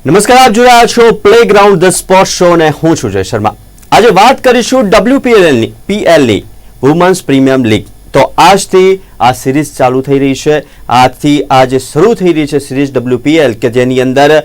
નમસ્કાર, આપ જોઈ રહ્યા છો પ્લેગ્રાઉન્ડ ધ સ્પોર્ટ શો અને હું છું જય શર્મા. આજે વાત કરીશું WPL ની વુમન્સ પ્રીમિયમ લીગ. તો આજથી આ સિરીઝ ચાલુ થઈ રહી છે. આજથી આજે શરૂ થઈ રહી છે સિરીઝ WPL કે જેની અંદર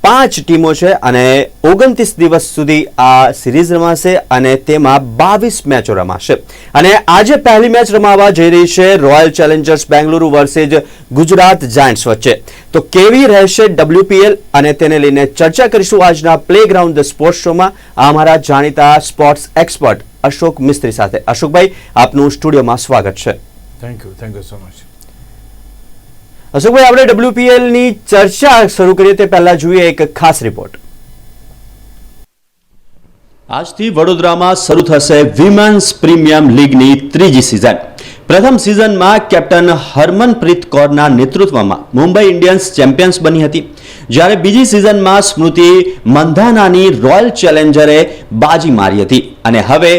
5 ટીમો છે અને 29 દિવસ સુધી આ સિરીઝ રમાશે અને તેમાં 22 મેચો રમાશે. અને આજે પહેલી મેચ રમાવા જઈ રહી છે royal Challengers Bengaluru versus Gujarat Giants વચ્ચે. તો કેવી રહેશે WPL અને તેને લઈને ચર્ચા કરીશું આજના પ્લેગ્રાઉન્ડ ધ સ્પોર્ટ્સ શોમાં અમારા જાણીતા સ્પોર્ટ્સ એક્સપર્ટ અશોક મિસ્ત્રી સાથે. અશોકભાઈ, આપનું સ્ટુડિયોમાં સ્વાગત છે. Thank you so much. Ashokbhai, આપણે WPL ની ચર્ચા શરૂ કરીએ તે પહેલા જોઈએ એક ખાસ રિપોર્ટ. આજથી વડોદરામાં શરૂ થશે વિમેન્સ પ્રીમિયમ લીગની ત્રીજી સિઝન. પ્રથમ સિઝનમાં કેપ્ટન હરમનપ્રીત કૌરના નેતૃત્વમાં મુંબઈ ઇન્ડિયન્સ ચેમ્પિયન્સ બની હતી, જ્યારે બીજી સિઝનમાં સ્મૃતિ મંધાનાની રોયલ ચેલેન્જરે બાજી મારી હતી અને હવે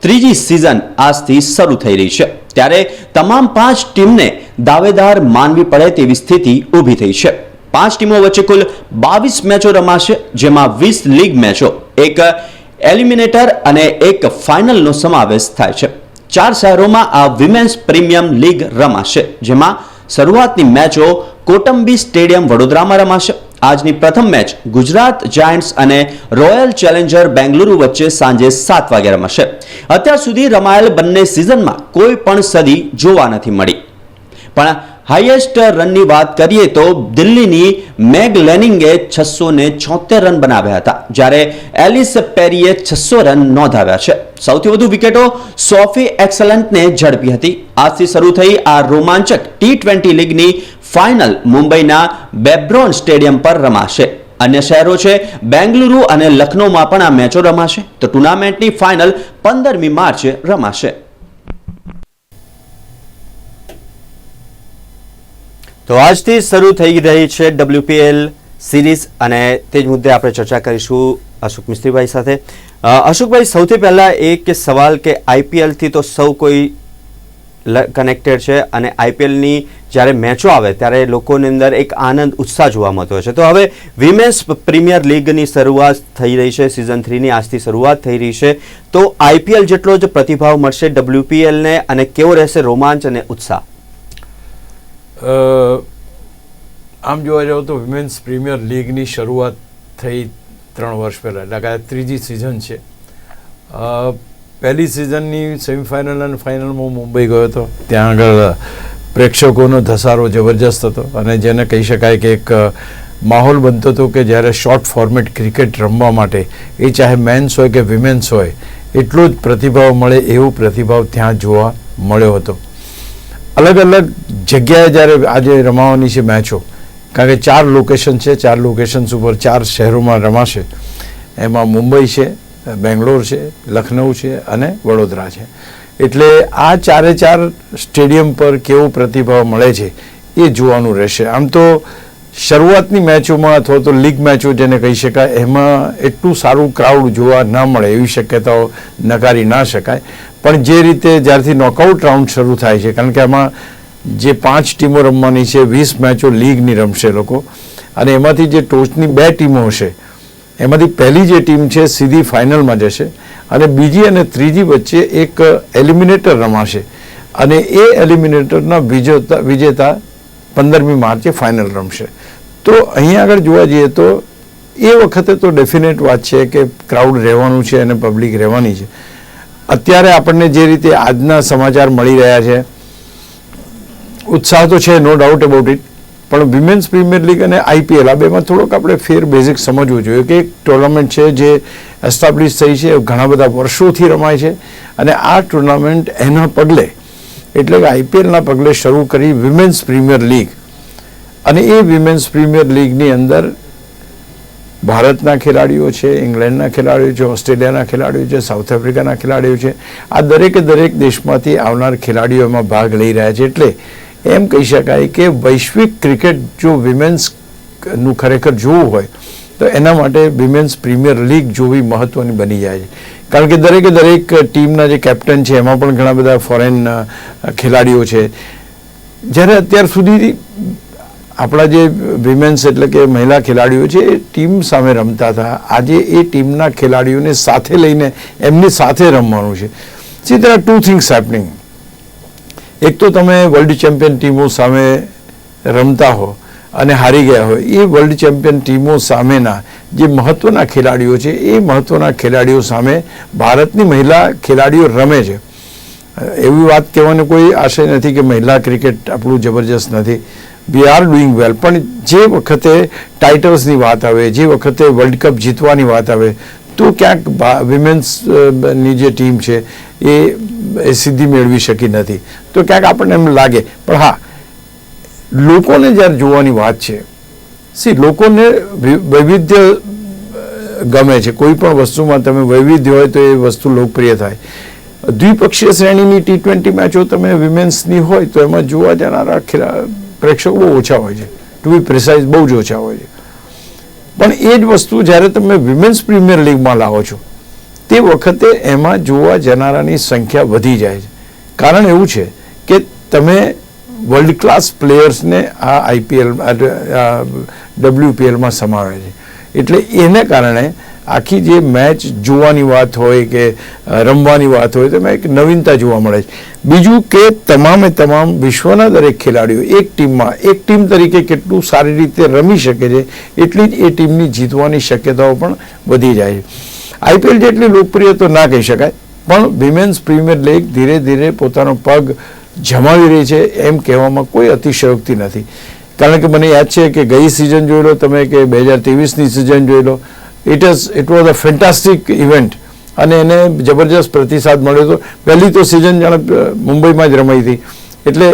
ત્રીજી સિઝન આજથી શરૂ થઈ રહી છે. ત્યારે તમામ 5 ટીમને દાવેદાર માનવી પડે તેવી સ્થિતિ ઊભી થઈ છે. 5 ટીમો વચ્ચે કુલ 22 મેચો રમાશે, જેમાં 20 લીગ મેચો, એક એલિમિનેટર અને એક ફાઇનલનો સમાવેશ થાય છે. 4 શહેરોમાં આ વિમેન્સ પ્રીમિયમ લીગ રમાશે, જેમાં શરૂઆતની મેચો કોટંબી સ્ટેડિયમ વડોદરામાં રમાશે. આજની પ્રથમ મેચ ગુજરાત જાયન્ટ્સ અને રોયલ ચેલેન્જર બેંગલુરુ વચ્ચે સાંજે 7 વાગે રમાશે. અત્યાર સુધી રમાયેલ બંને સિઝનમાં કોઈ પણ સદી જોવા નથી મળી. પણ હાઈએસ્ટ રનની વાત કરીએ તો દિલ્હીની મેગ લેનિંગે 676 રન બનાવ્યા હતા, જ્યારે એલિસ પેરીએ 600 રન નોંધાવ્યા છે. સૌથી વધુ વિકેટો સોફી એક્સલન્ટને ઝડપી હતી. આજથી શરૂ થઈ આ રોમાંચક T20 લીગની ફાઇનલ મુંબઈના બેબ્રોન સ્ટેડિયમ પર રમાશે. અન્ય શહેરો છે બેંગલુરુ અને લખનૌમાં પણ આ મેચો રમાશે. તો ટુર્નામેન્ટની ફાઇનલ 15મી માર્ચે રમાશે. તો આજથી શરૂ થઈ રહી છે WPL સિરીઝ અને તે જ મુદ્દે આપણે ચર્ચા કરીશું અશોક મિસ્ત્રીભાઈ સાથે. અશોકભાઈ, સૌથી પહેલા એક સવાલ કે IPL થી તો સૌ કોઈ કનેક્ટેડ છે અને IPLની જ્યારે મેચો આવે ત્યારે લોકોની અંદર એક આનંદ ઉત્સાહ જોવા મળતો હોય છે. તો હવે વિમેન્સ પ્રીમિયર લીગની શરૂઆત થઈ રહી છે, સિઝન 3ની આજથી શરૂઆત થઈ રહી છે. તો IPL જેટલો જ પ્રતિભાવ મળશે WPL ને અને કેવો રહેશે રોમાંચ અને ઉત્સાહ? આમ જોવા જાવ તો વિમેન્સ પ્રીમિયર લીગની શરૂઆત થઈ 3 વર્ષ પહેલાં, એટલે કે ત્રીજી સિઝન છે. પહેલી સિઝનની સેમિફાઇનલ અને ફાઇનલમાં મુંબઈ ગયો હતો. ત્યાં આગળ પ્રેક્ષકોનો ધસારો જબરજસ્ત હતો અને જેને કહી શકાય કે એક માહોલ બનતો હતો કે જ્યારે શોર્ટ ફોર્મેટ ક્રિકેટ રમવા માટે એ ચાહે મેન્સ હોય કે વિમેન્સ હોય એટલો જ પ્રતિભાવ મળે એવો પ્રતિભાવ ત્યાં જોવા મળ્યો હતો. અલગ અલગ જગ્યાએ જ્યારે આજે રમાવાની છે મેચો, કારણ કે 4 લોકેશન છે, 4 લોકેશન્સ ઉપર 4 શહેરોમાં રમાશે. એમાં મુંબઈ છે, બેંગ્લોર છે, લખનઉ છે અને વડોદરા છે. એટલે આ 4 સ્ટેડિયમ પર કેવો પ્રતિભાવ મળે છે એ જોવાનું રહેશે. આમ તો શરૂઆતની મેચોમાં અથવા તો લીગ મેચો જેને કહી શકાય એમાં એટલું સારું ક્રાઉડ જોવા ન મળે એવી શક્યતાઓ નકારી ના શકાય. પણ જે રીતે જ્યારથી નોકઆઉટ રાઉન્ડ શરૂ થાય છે, કારણ કે આમાં જે 5 ટીમો રમવાની છે, 20 મેચો લીગની રમશે લોકો, અને એમાંથી જે ટોચની 2 ટીમો હશે એમાંથી પહેલી જે ટીમ છે સીધી ફાઇનલમાં જશે અને બીજી અને ત્રીજી વચ્ચે એક એલિમિનેટર રમાશે અને એ એલિમિનેટરના વિજેતા 15મી માર્ચે ફાઇનલ રમશે. તો અહીંયા આગળ જોવા જઈએ તો એ વખતે તો ડેફિનેટ વાત છે કે ક્રાઉડ રહેવાનું છે અને પબ્લિક રહેવાની છે. અત્યારે આપણને જે રીતે આજના સમાચાર મળી રહ્યા છે, ઉત્સાહ તો છે, નો ડાઉટ અબાઉટ ઇટ. પણ વિમેન્સ પ્રીમિયર લીગ અને IPL આ બેમાં થોડોક આપણે ફેર બેઝિક સમજવું જોઈએ કે એક ટુર્નામેન્ટ છે જે એસ્ટાબ્લિશ થઈ છે, ઘણા બધા વર્ષોથી રમાય છે અને આ ટુર્નામેન્ટ એના પગલે એટલે કે IPLના પગલે શરૂ કરી વિમેન્સ પ્રીમિયર લીગ. અને એ વિમેન્સ પ્રીમિયર લીગની અંદર ભારતના ખેલાડીઓ છે, ઇંગ્લેન્ડના ખેલાડીઓ છે, ઓસ્ટ્રેલિયાના ખેલાડીઓ છે, સાઉથ આફ્રિકાના ખેલાડીઓ છે. આ દરેકે દરેક દેશમાંથી આવનાર ખેલાડીઓ એમાં ભાગ લઈ રહ્યા છે. એટલે એમ કહી શકાય કે વૈશ્વિક ક્રિકેટ જો વિમેન્સનું ખરેખર જોવું હોય તો એના માટે વિમેન્સ પ્રીમિયર લીગ જોવી મહત્ત્વની બની જાય છે. કારણ કે દરેકે દરેક ટીમના જે કેપ્ટન છે એમાં પણ ઘણા બધા ફોરેન ખેલાડીઓ છે. જ્યારે અત્યાર સુધી આપણા જે વિમેન્સ એટલે કે મહિલા ખેલાડીઓ છે એ ટીમ સામે રમતા હતા. આજે એ ટીમના ખેલાડીઓને સાથે લઈને એમની સાથે રમવાનું છે. See there are two things happening. એક તો તમે વર્લ્ડ ચેમ્પિયન ટીમો સામે રમતા હો અને હારી ગયા હોય, એ વર્લ્ડ ચેમ્પિયન ટીમો સામેના જે મહત્ત્વના ખેલાડીઓ છે એ મહત્ત્વના ખેલાડીઓ સામે ભારતની મહિલા ખેલાડીઓ રમે છે. એવી વાત કહેવાનો કોઈ આશય નથી કે મહિલા ક્રિકેટ આપણું જબરજસ્ત નથી. વી આર ડુઈંગ વેલ. પણ જે વખતે ટાઇટલ્સની વાત આવે, જે વખતે વર્લ્ડ કપ જીતવાની વાત આવે, તો ક્યાંક વિમેન્સની જે ટીમ છે એ સિદ્ધિ મેળવી શકી નથી. તો ક્યાંક આપણને એમ લાગે. પણ હા, લોકોને જ્યારે જોવાની વાત છે, લોકોને વૈવિધ્ય ગમે છે. કોઈ પણ વસ્તુમાં તમે વૈવિધ્ય હોય તો એ વસ્તુ લોકપ્રિય થાય. દ્વિપક્ષીય શ્રેણીની T20 મેચો તમે વિમેન્સની હોય તો એમાં જોવા જનારા પ્રેક્ષકો બહુ ઓછા હોય છે. ટુ બી પ્રિસાઇઝ બહુ જ ઓછા હોય છે. પણ એ જ વસ્તુ જ્યારે તમે વિમેન્સ પ્રીમિયર લીગમાં લાવો છો તે વખતે એમાં જોવા જનારાની સંખ્યા વધી જાય છે. કારણ એવું છે કે તમે વર્લ્ડ ક્લાસ પ્લેયર્સને આ IPL WPLમાં સમાવે છે. એટલે એને કારણે આખી જે મેચ જોવાની વાત હોય કે રમવાની વાત હોય તો એમાં એક નવીનતા જોવા મળે છે. બીજું કે તમામે તમામ વિશ્વના દરેક ખેલાડીઓ એક ટીમમાં એક ટીમ તરીકે કેટલું સારી રીતે રમી શકે છે એટલી જ એ ટીમની જીતવાની શક્યતાઓ પણ વધી જાય છે. IPL જેટલી લોકપ્રિય તો ના કહી શકાય, પણ વિમેન્સ પ્રીમિયર લીગ ધીરે ધીરે પોતાનો પગ જમાવી રહી છે એમ કહેવામાં કોઈ અતિશયોક્તિ નથી. કારણ કે મને યાદ છે કે ગઈ સિઝન જોઈ લો તમે કે 2023ની સિઝન જોઈ લો, it was a fantastic event અને એને જબરજસ્ત પ્રતિસાદ મળ્યો હતો. પહેલી તો સિઝન જાણે મુંબઈમાં જ રમાઈ હતી, એટલે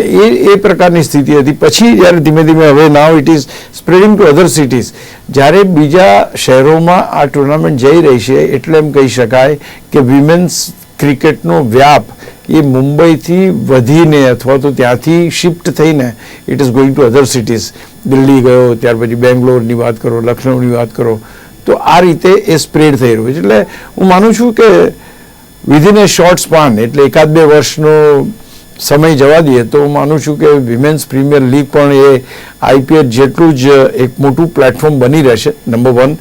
એ પ્રકારની સ્થિતિ હતી. પછી જ્યારે ધીમે ધીમે હવે now it is spreading to other cities. જ્યારે બીજા શહેરોમાં આ ટુર્નામેન્ટ જઈ રહી છે એટલે એમ કહી શકાય કે વિમેન્સ ક્રિકેટનો વ્યાપ એ મુંબઈથી વધીને અથવા તો ત્યાંથી શિફ્ટ થઈને it is going to other cities. Delhi ગયો, ત્યાર પછી બેંગ્લોરની વાત કરો, લખનૌની વાત કરો, તો આ રીતે એ સ્પ્રેડ થઈ રહ્યું છે. એટલે હું માનું છું કે વિધિન એ શોર્ટ સ્પાન એટલે 1-2 વર્ષનો સમય જવા દઈએ તો હું માનું છું કે વિમેન્સ પ્રીમિયર લીગ પણ એ IPL જેટલું જ એક મોટું પ્લેટફોર્મ બની રહેશે. નંબર 1.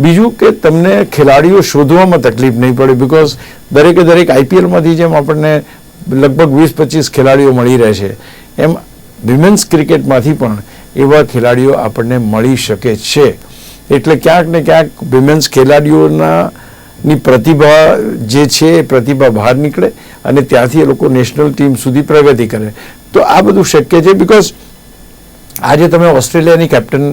બીજું કે તમને ખેલાડીઓ શોધવામાં તકલીફ નહીં પડે, બિકોઝ દરેક IPLમાંથી જેમ આપણને લગભગ 20-25 ખેલાડીઓ મળી રહે છે એમ વિમેન્સ ક્રિકેટમાંથી પણ એવા ખેલાડીઓ આપણને મળી શકે છે. એટલે ક્યાંક ને ક્યાંક વિમેન્સ ખેલાડીઓની પ્રતિભા જે છે એ પ્રતિભા બહાર નીકળે અને ત્યાંથી એ લોકો નેશનલ ટીમ સુધી પ્રગતિ કરે. તો આ બધું શક્ય છે. બિકોઝ આજે તમે ઓસ્ટ્રેલિયાની કેપ્ટન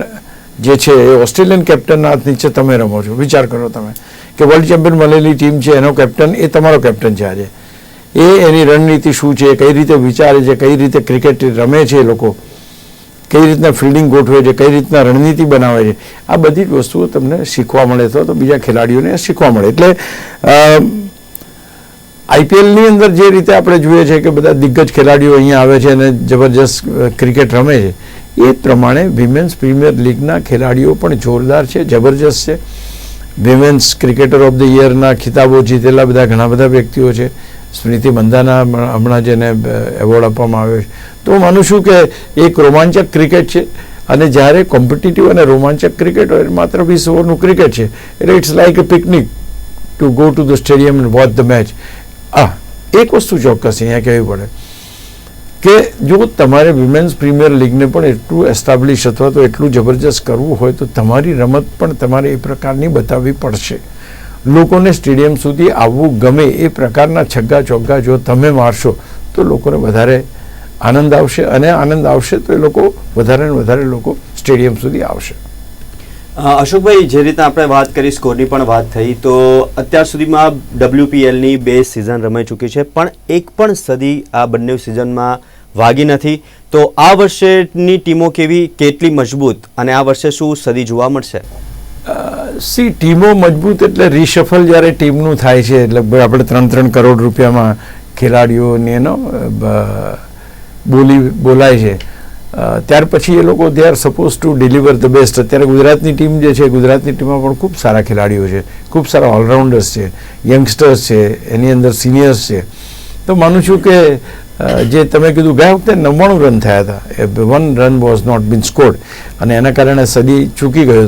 જે છે એ ઓસ્ટ્રેલિયન કેપ્ટનના હાથ નીચે તમે રમો છો. વિચાર કરો તમે કે વર્લ્ડ ચેમ્પિયન મળેલી ટીમ છે એનો કેપ્ટન એ તમારો કેપ્ટન છે. આજે એની રણનીતિ શું છે, કઈ રીતે વિચારે છે, કઈ રીતે ક્રિકેટ રમે છે, એ લોકો કઈ રીતના ફિલ્ડિંગ ગોઠવે છે, કઈ રીતના રણનીતિ બનાવે છે, આ બધી જ વસ્તુઓ તમને શીખવા મળે તો બીજા ખેલાડીઓને શીખવા મળે. એટલે IPLની અંદર જે રીતે આપણે જોઈએ છે કે બધા દિગ્ગજ ખેલાડીઓ અહીંયા આવે છે અને જબરજસ્ત ક્રિકેટ રમે છે, એ પ્રમાણે વિમેન્સ પ્રીમિયર લીગના ખેલાડીઓ પણ જોરદાર છે, જબરજસ્ત છે. વિમેન્સ ક્રિકેટર ઓફ ધ યરના ખિતાબો જીતેલા ઘણા બધા વ્યક્તિઓ છે. સ્મૃતિ મંધાના હમણાં જેને એવોર્ડ આપવામાં આવ્યો છે. તો હું માનું છું કે એક રોમાંચક ક્રિકેટ છે અને જ્યારે કોમ્પિટિટિવ અને રોમાંચક ક્રિકેટ હોય માત્ર 20 ઓવરનું ક્રિકેટ છે એટલે it's like a picnic to go to the stadium and watch the match. એક વસ્તુ ચોક્કસ અહીંયા કહેવી પડે કે જો તમારે વિમેન્સ પ્રીમિયર લીગને પણ એટલું એસ્ટાબ્લિશ અથવા તો એટલું જબરજસ્ત કરવું હોય તો તમારી રમત પણ તમારે એ પ્રકારની બતાવવી પડશે. લોકોને સ્ટેડિયમ સુધી આવવું ગમે એ પ્રકારના છગ્ગા ચોગ્ગા જો તમે મારશો તો લોકોને વધારે આનંદ આવશે અને આનંદ આવશે તો એ લોકો વધારે ને વધારે લોકો સ્ટેડિયમ સુધી આવશે. અશોકભાઈ, જે રીતે આપણે વાત કરી, સ્કોરની પણ વાત થઈ, તો અત્યાર સુધીમાં WPLની 2 સિઝન રમાઈ ચૂકી છે, પણ એક પણ સદી આ બંને સિઝનમાં વાગી નથી. તો આ વર્ષેની ટીમો કેટલી મજબૂત અને આ વર્ષે શું સદી જોવા મળશે? ટીમો મજબૂત એટલે રીશફલ જ્યારે ટીમનું થાય છે લગભગ આપણે 3-3 કરોડ રૂપિયામાં ખેલાડીઓને એનો બોલાય છે, ત્યાર પછી એ લોકો they are suppose to deliver the best. અત્યારે ગુજરાતની ટીમ જે છે, ગુજરાતની ટીમમાં પણ ખૂબ સારા ખેલાડીઓ છે, ખૂબ સારા ઓલરાઉન્ડર્સ છે, યંગસ્ટર્સ છે, એની અંદર સિનિયર્સ છે. તો માનું છું કે જે તમે કીધું ગયા વખતે 99 રન થયા હતા, 1 run was not been scored, અને એના કારણે સદી ચૂકી ગઈ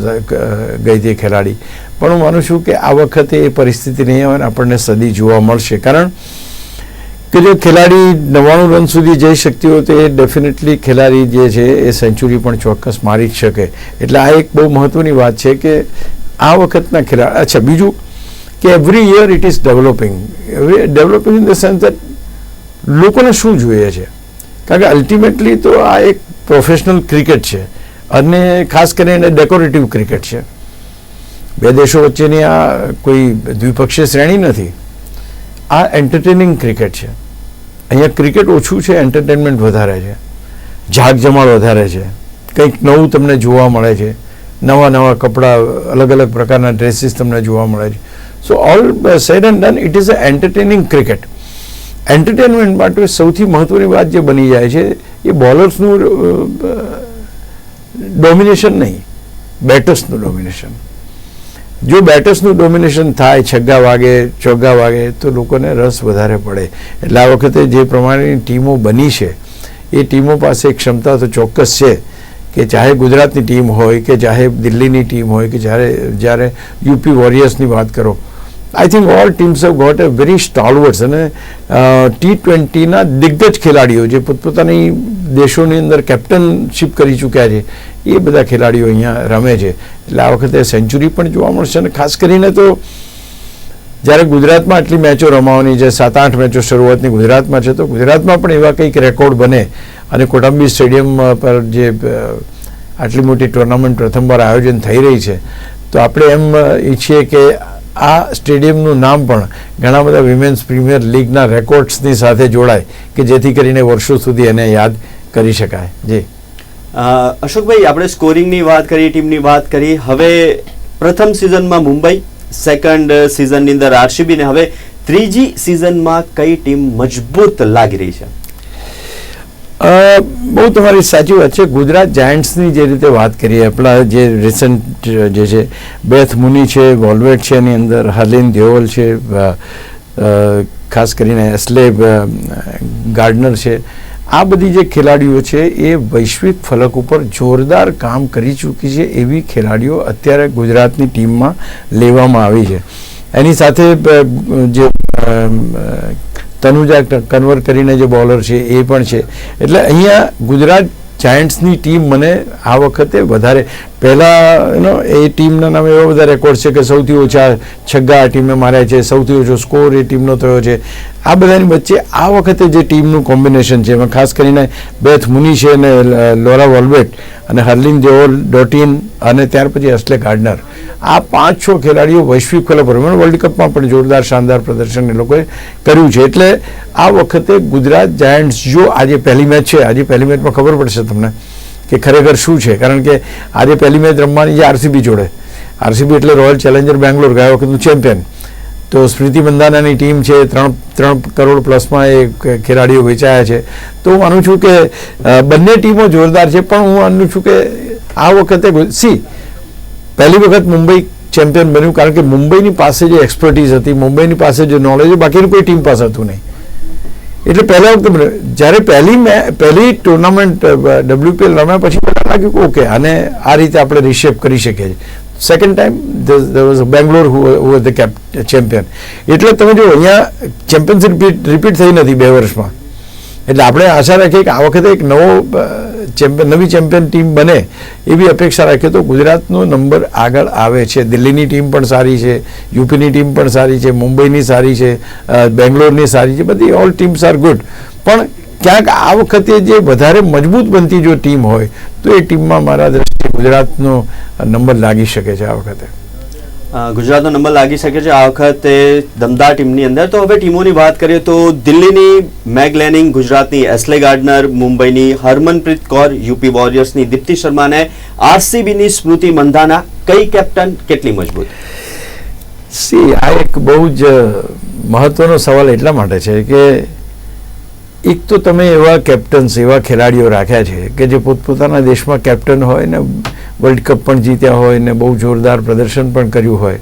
હતી ખેલાડી. પણ હું માનું છું કે આ વખતે એ પરિસ્થિતિ નહીં આવે અને આપણને સદી જોવા મળશે, કારણ કે જો ખેલાડી 99 રન સુધી જઈ શકતી હોય તો એ ડેફિનેટલી ખેલાડી જે છે એ સેન્ચુરી પણ ચોક્કસ મારી જ શકે. એટલે આ એક બહુ મહત્વની વાત છે કે આ વખતના ખેલાડી. અચ્છા, બીજું કે every year it is developing in the sense that લોકોને શું જોઈએ છે, કારણ કે અલ્ટિમેટલી તો આ એક પ્રોફેશનલ ક્રિકેટ છે અને ખાસ કરીને ડેકોરેટિવ ક્રિકેટ છે. બે દેશો વચ્ચેની આ કોઈ દ્વિપક્ષીય શ્રેણી નથી, આ એન્ટરટેનિંગ ક્રિકેટ છે. અહીંયા ક્રિકેટ ઓછું છે, એન્ટરટેનમેન્ટ વધારે છે, ઝાક જમાળ વધારે છે, કંઈક નવું તમને જોવા મળે છે, નવા નવા કપડાં, અલગ અલગ પ્રકારના ડ્રેસીસ તમને જોવા મળે છે. સો all sad and done it is a entertaining cricket. Entertainment માટે સૌથી મહત્વની વાત જે બની જાય છે એ બોલર્સનું ડોમિનેશન નહીં, બેટર્સનું ડોમિનેશન. જો બેટર્સનું ડોમિનેશન થાય, છગ્ગા વાગે, ચોગ્ગા વાગે, તો લોકોને રસ વધારે પડે. એટલે આ વખતે જે પ્રમાણેની ટીમો બની છે એ ટીમો પાસે એક ક્ષમતા તો ચોક્કસ છે કે ચાહે ગુજરાતની ટીમ હોય કે ચાહે દિલ્હીની ટીમ હોય કે જ્યારે યુપી વોરિયર્સની વાત કરો, I think all teams have got a very stalwarts અને T20ના દિગ્ગજ ખેલાડીઓ જે પોતપોતાની દેશોની અંદર કેપ્ટનશીપ કરી ચૂક્યા છે એ બધા ખેલાડીઓ અહીંયા રમે છે. એટલે આ વખતે સેન્ચુરી પણ જોવા મળશે. અને ખાસ કરીને તો જ્યારે ગુજરાતમાં આટલી મેચો રમાવાની છે, 7-8 મેચો શરૂઆતની ગુજરાતમાં છે, તો ગુજરાતમાં પણ એવા કંઈક રેકોર્ડ બને અને કોટંબી સ્ટેડિયમ પર જે આટલી મોટી ટુર્નામેન્ટ પ્રથમવાર આયોજન થઈ રહી છે, તો આપણે એમ ઈચ્છીએ કે આ સ્ટેડિયમનું નામ પણ ઘણા બધા વિમેન્સ પ્રીમિયર લીગના રેકોર્ડ્સની સાથે જોડાય કે જેથી કરીને વર્ષો સુધી એને યાદ કરી શકાય. જી અશોકભાઈ, આપણે સ્કોરિંગની વાત કરી, ટીમની વાત કરી. હવે પ્રથમ સિઝનમાં મુંબઈ, સેકન્ડ સિઝનની અંદર આરસીબી, ને હવે ત્રીજી સિઝનમાં કઈ ટીમ મજબૂત લાગી રહી છે? બહુ તમારી સાચી વાત છે. ગુજરાત જાયન્ટ્સની જે રીતે વાત કરીએ, આપણા જે રિસન્ટ જે છે બેથ મુની છે, વોલ્વેટ છે, એની અંદર હર્લિન દેઓલ છે, ખાસ કરીને એસ્લે ગાર્ડનર છે, આ બધી જે ખેલાડીઓ છે એ વૈશ્વિક ફલક ઉપર જોરદાર કામ કરી ચૂકી છે. એવી ખેલાડીઓ અત્યારે ગુજરાતની ટીમમાં લેવામાં આવી છે. એની સાથે જે તનુજા કન્વર કરીને જે બોલર છે એ પણ છે. એટલે અહીંયા ગુજરાત જાયન્ટ્સની ટીમ મને આ વખતે વધારે, પહેલાં એ ટીમના નામે એવા બધા રેકોર્ડ છે કે સૌથી ઓછા છગ્ગા આ ટીમે માર્યા છે, સૌથી ઓછો સ્કોર એ ટીમનો થયો છે. આ બધાની વચ્ચે આ વખતે જે ટીમનું કોમ્બિનેશન છે એમાં ખાસ કરીને બેથ મુની છે અને લોરા વોલ્વેટ અને હર્લિન દેઓલ, ડોટિન અને ત્યાર પછી એસ્લે ગાર્ડનર, આ 5-6 ખેલાડીઓ વૈશ્વિક ફલક પર, વર્લ્ડ કપમાં પણ જોરદાર શાનદાર પ્રદર્શન એ લોકોએ કર્યું છે. એટલે આ વખતે ગુજરાત જાયન્ટ્સ, જો આજે પહેલી મેચ છે, આજે પહેલી મેચમાં ખબર પડશે તમને કે ખરેખર શું છે, કારણ કે આજે પહેલી મેચ રમવાની છે આરસીબી જોડે. આરસીબી એટલે રોયલ ચેલેન્જર બેંગ્લોર, ગયા વખતનું ચેમ્પિયન. તો સ્મૃતિ મંદાનાની ટીમ છે, 3 કરોડ પ્લસમાં એ ખેલાડીઓ વેચાયા છે. તો હું માનું છું કે બંને ટીમો જોરદાર છે, પણ હું માનું છું કે આ વખતે પહેલી વખત મુંબઈ ચેમ્પિયન બન્યું, કારણ કે મુંબઈની પાસે જે એક્સપર્ટીઝ હતી, મુંબઈની પાસે જે નોલેજ, બાકીની કોઈ ટીમ પાસે હતું નહીં. એટલે પહેલા વખતે જ્યારે પહેલી ટુર્નામેન્ટ WPL રમ્યા પછી લાગ્યું કે ઓકે, અને આ રીતે આપણે રિશેપ કરી શકીએ છીએ. Second time there was Bangalore who was the champion. એટલે તમે જો અહીંયા ચેમ્પિયનશિપ રિપીટ થઈ નથી 2 વર્ષમાં. એટલે આપણે આશા રાખીએ કે આ વખતે એક નવી ચેમ્પિયન ટીમ બને એવી અપેક્ષા રાખીએ તો ગુજરાતનો નંબર આગળ આવે છે. દિલ્હીની ટીમ પણ સારી છે, યુપીની ટીમ પણ સારી છે, મુંબઈની સારી છે, બેંગ્લોરની સારી છે, બધી ઓલ ટીમ્સ આર ગુડ. પણ ક્યાંક આ વખતે જે વધારે મજબૂત બનતી જો ટીમ હોય તો એ ટીમમાં મારા દ્રષ્ટિએ ગુજરાતનો નંબર લાગી શકે છે. આ વખતે ગુજરાતનો નંબર લાગી શકે છે આ વખતે દમદાર ટીમની અંદર. તો હવે ટીમોની વાત કરીએ તો દિલ્હીની મેગ લેનિંગ, ગુજરાતની એસ્લે ગાર્ડનર, મુંબઈની હરમનપ્રીત કૌર, યુપી વોરિયર્સની દીપ્તિ શર્મા અને આરસીબીની સ્મૃતિ મંધાના, કઈ કેપ્ટન કેટલી મજબૂત? આ એક બહુ જ મહત્વનો સવાલ એટલા માટે છે કે એક તો તમે એવા કેપ્ટન્સ, એવા ખેલાડીઓ રાખ્યા છે કે જે પોતપોતાના દેશમાં કેપ્ટન હોય ને વર્લ્ડ કપ પણ જીત્યા હોય ને બહુ જોરદાર પ્રદર્શન પણ કર્યું હોય,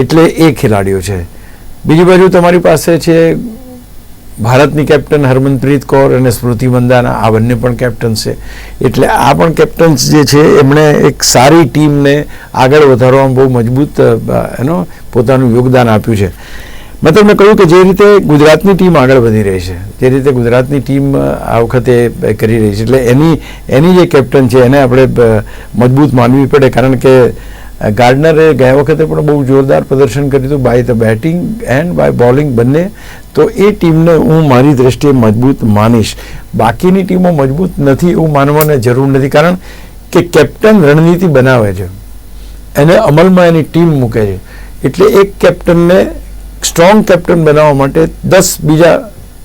એટલે એ ખેલાડીઓ છે. બીજી બાજુ તમારી પાસે છે ભારતની કેપ્ટન હરમનપ્રીત કૌર અને સ્મૃતિ મંદાના આ બંને પણ કેપ્ટન્સ છે. એટલે આ પણ કેપ્ટન્સ જે છે એમણે એક સારી ટીમને આગળ વધારવામાં બહુ મજબૂત પોતાનું યોગદાન આપ્યું છે. મેં તમને કહ્યું કે જે રીતે ગુજરાતની ટીમ આગળ વધી રહી છે, જે રીતે ગુજરાતની ટીમ આ વખતે કરી રહી છે, એટલે એની જે કેપ્ટન છે એને આપણે મજબૂત માનવી પડે. કારણ કે ગાર્ડનરે ગયા વખતે પણ બહુ જોરદાર પ્રદર્શન કર્યું હતું by the batting and by bowling બંને. તો એ ટીમને હું મારી દ્રષ્ટિએ મજબૂત માનીશ. બાકીની ટીમો મજબૂત નથી એવું માનવાની જરૂર નથી, કારણ કે કેપ્ટન રણનીતિ બનાવે છે, એને અમલમાં એની ટીમ મૂકે છે. એટલે એક કેપ્ટનને સ્ટ્રોંગ કેપ્ટન બનાવવા માટે 10 બીજા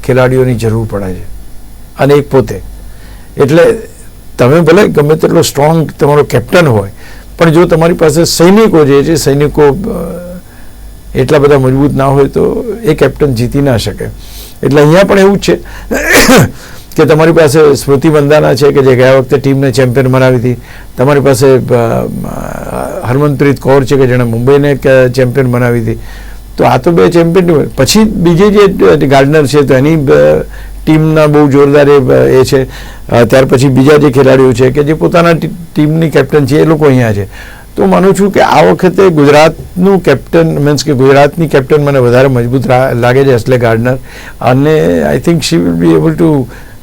ખેલાડીઓની જરૂર પડે છે અને એક પોતે. એટલે તમે ભલે ગમે તેટલો સ્ટ્રોંગ તમારો કેપ્ટન હોય, પણ જો તમારી પાસે સૈનિકો જે છે સૈનિકો એટલા બધા મજબૂત ના હોય તો એ કેપ્ટન જીતી ના શકે. એટલે અહીંયા પણ એવું જ છે કે તમારી પાસે સ્મૃતિ મંદાના છે કે જે ગયા વખતે ટીમને ચેમ્પિયન બનાવી હતી. તમારી પાસે હરમનપ્રીત કૌર છે કે જેણે મુંબઈને ચેમ્પિયન બનાવી હતી. તો આ તો બે ચેમ્પિયન. પછી બીજી જે ગાર્ડનર છે તો એની ટીમના બહુ જોરદાર એ છે. ત્યાર પછી બીજા જે ખેલાડીઓ છે કે જે પોતાના ટીમની કેપ્ટન છે એ લોકો અહીંયા છે. તો હું માનું છું કે આ વખતે ગુજરાતનું કેપ્ટન મીન્સ કે ગુજરાતની કેપ્ટન મને વધારે મજબૂત લાગે છે એસ્લે ગાર્ડનર. અને I think she will be able to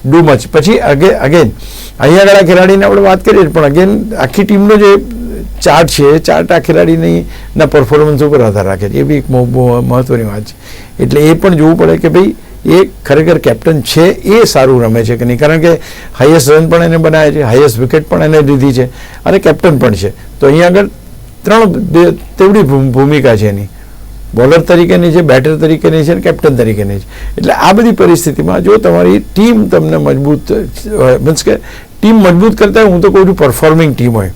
do much. પછી અગેન અહીંયા આગળ ખેલાડીની આપણે વાત કરીએ પણ અગેન આખી ટીમનો જે ચાર્ટ છે એ ચાર્ટ આ ખેલાડીના પરફોર્મન્સ ઉપર આધાર રાખે છે. એ બી એક મહત્વની વાત છે. એટલે એ પણ જોવું પડે કે ભાઈ એ ખરેખર કેપ્ટન છે, એ સારું રમે છે કે નહીં. કારણ કે હાઈએસ્ટ રન પણ એને બનાવે છે, હાઈએસ્ટ વિકેટ પણ એને લીધી છે અને કેપ્ટન પણ છે. તો અહીંયા આગળ 3 તેવડી ભૂમિકા છે એની. બોલર તરીકેની છે, બેટર તરીકેની છે અને કેપ્ટન તરીકેની છે. એટલે આ બધી પરિસ્થિતિમાં જો તમારી ટીમ તમને મજબૂત મીન્સ કે ટીમ મજબૂત કરતા હું તો કહું છું પરફોર્મિંગ ટીમ હોય.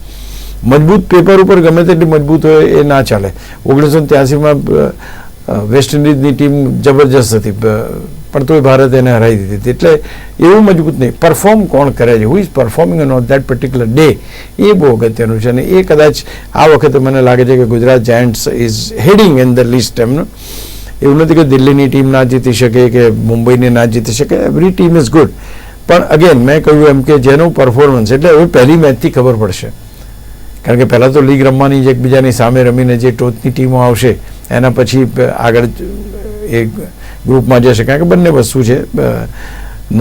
મજબૂત પેપર ઉપર ગમે તેટલી મજબૂત હોય એ ના ચાલે. 1983માં વેસ્ટ ઇન્ડિઝની ટીમ જબરજસ્ત હતી પણ તોય ભારત એને હરાવી દીધી હતી. એટલે એવું મજબૂત નહીં, પરફોર્મ કોણ કરે છે, who is performing on that particular day, એ બહુ અગત્યનું છે. અને એ કદાચ આ વખતે મને લાગે છે કે Gujarat Giants is heading in the list. એમનું એવું નથી કે દિલ્હીની ટીમ ના જીતી શકે કે મુંબઈને ના જીતી શકે, એવરી ટીમ ઇઝ ગુડ. પણ અગેન મેં કહ્યું એમ કે જેનું પરફોર્મન્સ એટલે હવે પહેલી મેચથી ખબર પડશે. કારણ કે પહેલાં તો લીગ રમવાની જ એકબીજાની સામે રમીને જે ટોચની ટીમો આવશે એના પછી આગળ એ ગ્રુપમાં જશે. કારણ કે બંને વસ્તુ છે,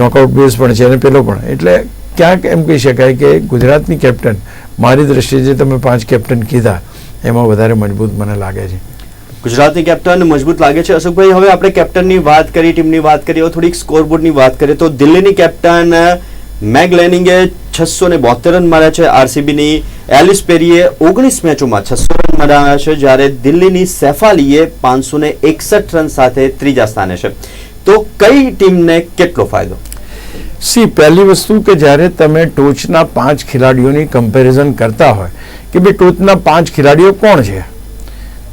નોકઆઉટ બેઝ પણ છે અને પેલો પણ. એટલે ક્યાંક એમ કહી શકાય કે ગુજરાતની કેપ્ટન મારી દ્રષ્ટિએ જે તમે 5 કેપ્ટન કીધા એમાં વધારે મજબૂત મને લાગે છે. ગુજરાતની કેપ્ટન મજબૂત લાગે છે. અશોકભાઈ, હવે આપણે કેપ્ટનની વાત કરી, ટીમની વાત કરી, હવે થોડીક સ્કોરબોર્ડની વાત કરીએ તો દિલ્હીની કેપ્ટન મેગ લેનિંગે 672 રન માર્યા છે. આરસીબીની એલિસ પેરીએ 19 મેચોમાં 600 રન માર્યા છે, જ્યારે દિલ્હીની સેફાલીએ 561 રન સાથે ત્રીજા સ્થાને છે. તો કઈ ટીમને કેટલો ફાયદો? પહેલી વસ્તુ કે જ્યારે તમે ટોચના 5 ખેલાડીઓની કમ્પેરિઝન કરતા હોય કે ભાઈ ટોચના 5 ખેલાડીઓ કોણ છે,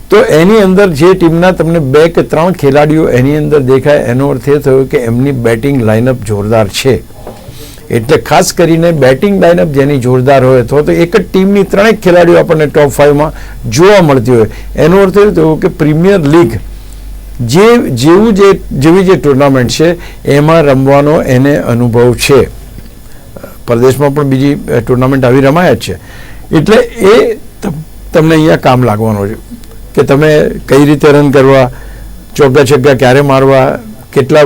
તો એની અંદર જે ટીમના તમને 2 કે 3 ખેલાડીઓ એની અંદર દેખાય એનો અર્થ એ થયો કે એમની બેટિંગ લાઇનઅપ જોરદાર છે. એટલે ખાસ કરીને બેટિંગ લાઇનઅપ જેની જોરદાર હોય અથવા તો એક જ ટીમની 3 ખેલાડીઓ આપણને ટોપ 5માં જોવા મળતી હોય એનો અર્થ એ થયો કે પ્રીમિયર લીગ જેવી જે ટુર્નામેન્ટ છે એમાં રમવાનો એને અનુભવ છે. પરદેશમાં પણ બીજી ટુર્નામેન્ટ આવી રમાયા જ છે. એટલે એ તમને અહીંયા કામ લાગવાનો છે કે તમે કઈ રીતે રન કરવા, ચોગ્ગા છગ્ગા ક્યારે મારવા, કેટલા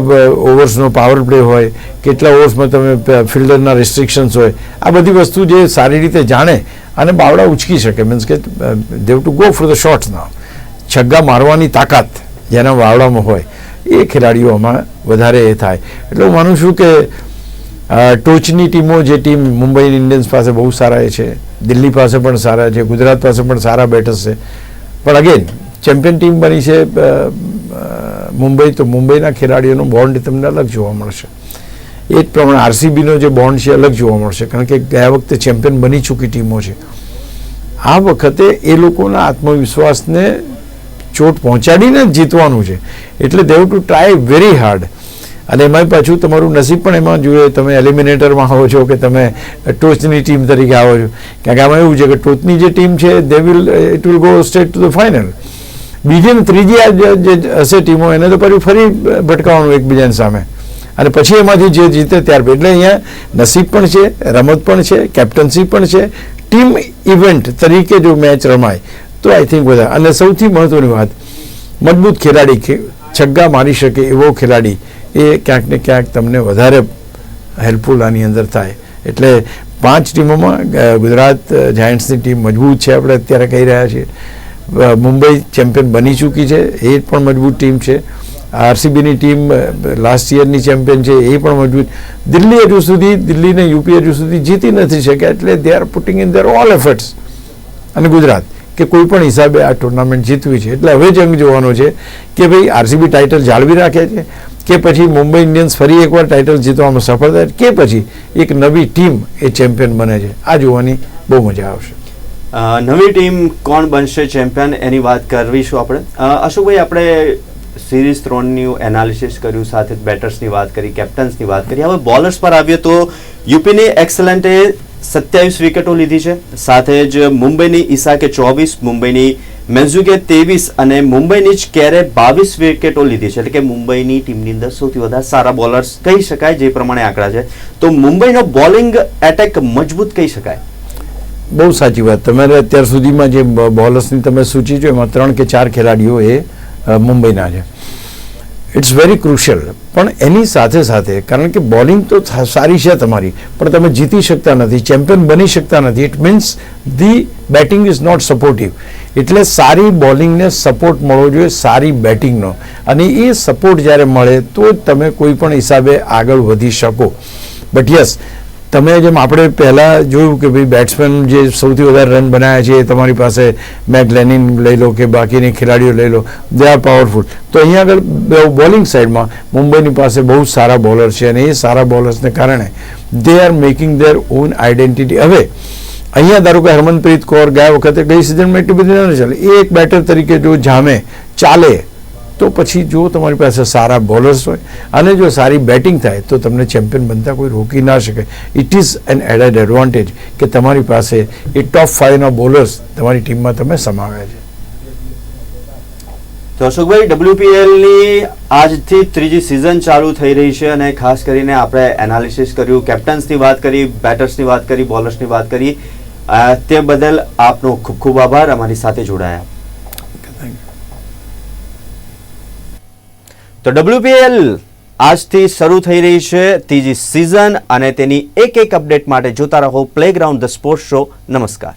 ઓવર્સનો પાવર પ્લે હોય, કેટલા ઓવર્સમાં તમે ફિલ્ડરના રિસ્ટ્રિક્શન્સ હોય, આ બધી વસ્તુ જે સારી રીતે જાણે અને બાવડા ઉચકી શકે. મીન્સ કે they've to go for the shots now. છગ્ગા મારવાની તાકાત જેના વાવડામાં હોય એ ખેલાડીઓમાં વધારે એ થાય. એટલે હું માનું છું કે ટોચની ટીમો જે ટીમ મુંબઈ ઇન્ડિયન્સ પાસે બહુ સારા એ છે, દિલ્હી પાસે પણ સારા છે, ગુજરાત પાસે પણ સારા બેટર્સ છે. પણ અગેન ચેમ્પિયન ટીમ બની છે મુંબઈ, તો મુંબઈના ખેલાડીઓનો બોન્ડ તમને અલગ જોવા મળશે. એ જ પ્રમાણે આરસીબીનો જે બોન્ડ છે અલગ જોવા મળશે, કારણ કે ગયા વખતે ચેમ્પિયન બની ચૂકી ટીમો છે. આ વખતે એ લોકોના આત્મવિશ્વાસને ચોટ પહોંચાડીને જ જીતવાનું છે. એટલે they have to try very hard. અને એમાં પાછું તમારું નસીબ પણ એમાં જોઈએ, તમે એલિમિનેટરમાં આવો છો કે તમે ટોચની ટીમ તરીકે આવો છો. કારણ કે આમાં એવું છે કે ટોચની જે ટીમ છે it will go straight to the final. બીજી ને ત્રીજી જે હશે ટીમો એને તો ફરી ભટકાવવાનું એકબીજાની સામે. અને પછી એમાંથી જે જીતે ત્યાર પછી. એટલે અહીંયા નસીબ પણ છે, રમત પણ છે, કેપ્ટન્સી પણ છે, ટીમ ઇવેન્ટ તરીકે જો મેચ રમાય તો આઈ થિંક બધા. અને સૌથી મહત્વની વાત, મજબૂત ખેલાડી, છગ્ગા મારી શકે એવો ખેલાડી એ ક્યાંક ને ક્યાંક તમને વધારે હેલ્પફુલ આની અંદર થાય. એટલે 5 ટીમોમાં ગુજરાત જાયન્ટ્સની ટીમ મજબૂત છે, આપણે અત્યારે કહી રહ્યા છીએ. મુંબઈ ચેમ્પિયન બની ચૂકી છે, એ પણ મજબૂત ટીમ છે. આરસીબીની ટીમ લાસ્ટ યરની ચેમ્પિયન છે, એ પણ મજબૂત. દિલ્હી હજુ સુધી, દિલ્હી ને યુપી હજુ સુધી જીતી નથી શક્યા, એટલે they are putting in their all efforts. અને ગુજરાત કે કોઈ પણ હિસાબે આ ટુર્નામેન્ટ જીતવી છે. એટલે હવે જંગ જોવાનો છે કે ભાઈ આરસીબી ટાઇટલ જાળવી રાખે છે કે પછી મુંબઈ ઇન્ડિયન્સ ફરી એકવાર ટાઇટલ જીતવામાં સફળ થાય કે પછી એક નવી ટીમ એ ચેમ્પિયન બને છે. આ જોવાની બહુ મજા આવશે. નવી ટીમ કોણ બનશે ચેમ્પિયન એની વાત કરવીશું આપણે. અશોકભાઈ, આપણે સિરીઝ 3નું એનાલિસિસ કર્યું, સાથે બેટર્સની વાત કરી, કેપ્ટન્સની વાત કરી. હવે બોલર્સ પર આવીએ તો યુપીની એક્સલન્ટે 27 વિકેટો લીધી છે, સાથે જ મુંબઈની ઈશાકે 24, મુંબઈની મેન્ઝુકે 23 અને મુંબઈની જ કેરે 22 વિકેટો લીધી છે. એટલે કે મુંબઈની ટીમની અંદર સૌથી વધારે સારા બોલર્સ કહી શકાય, જે પ્રમાણે આંકડા છે. તો મુંબઈનો બોલિંગ એટેક મજબૂત કહી શકાય. બહુ સાચી વાત. તમારે અત્યાર સુધીમાં જે બોલર્સની તમે સૂચિ છો એમાં 3 કે 4 ખેલાડીઓ એ મુંબઈના છે. It's very crucial. પણ એની સાથે સાથે, કારણ કે બોલિંગ તો સારી છે તમારી, પણ તમે જીતી શકતા નથી, ચેમ્પિયન બની શકતા નથી. It means the batting is not supportive. એટલે સારી બોલિંગને સપોર્ટ મળવો જોઈએ સારી બેટિંગનો, અને એ સપોર્ટ જ્યારે મળે તો જ તમે કોઈ પણ હિસાબે આગળ વધી શકો. બટ યસ, તમે જેમ આપણે પહેલાં જોયું કે ભાઈ બેટ્સમેન જે સૌથી વધારે રન બનાવ્યા છે એ તમારી પાસે મેકલેનિન લઈ લો કે બાકીની ખેલાડીઓ લઈ લો, દે આર પાવરફુલ. તો અહીંયા આગળ બોલિંગ સાઈડમાં મુંબઈની પાસે બહુ સારા બોલર છે, અને એ સારા બોલર્સને કારણે they are making there on identity. હવે અહીંયા ધારો કે હરમનપ્રીત કૌર ગયા વખતે ગઈ સિઝનમાં એટલી બધી ન ચાલે, એ એક બેટર તરીકે જો જામે ચાલે તો પછી જો તમારી પાસે સારા બોલર્સ હોય અને જો સારી બેટિંગ થાય તો તમને ચેમ્પિયન બનતા કોઈ રોકી ના શકે. It is an added advantage કે તમારી પાસે એ ટોપ 5ના બોલર્સ તમારી ટીમમાં તમે સમાવ્યા છે. તો અશોકભાઈ, WPLની આજથી 3જી સિઝન ચાલુ થઈ રહી છે, અને ખાસ કરીને આપણે એનાલિસિસ કર્યું, કેપ્ટન્સની વાત કરી, બેટર્સની વાત કરી, બોલર્સની વાત કરી. તે બદલ આપનો ખૂબ ખૂબ આભાર અમારી સાથે જોડાયા. તો WPL આજથી શરૂ થઈ રહી છે 3જી સિઝન, અને તેની એક અપડેટ માટે જોતા રહો પ્લેગ્રાઉન્ડ ધ સ્પોર્ટ્સ શો. નમસ્કાર.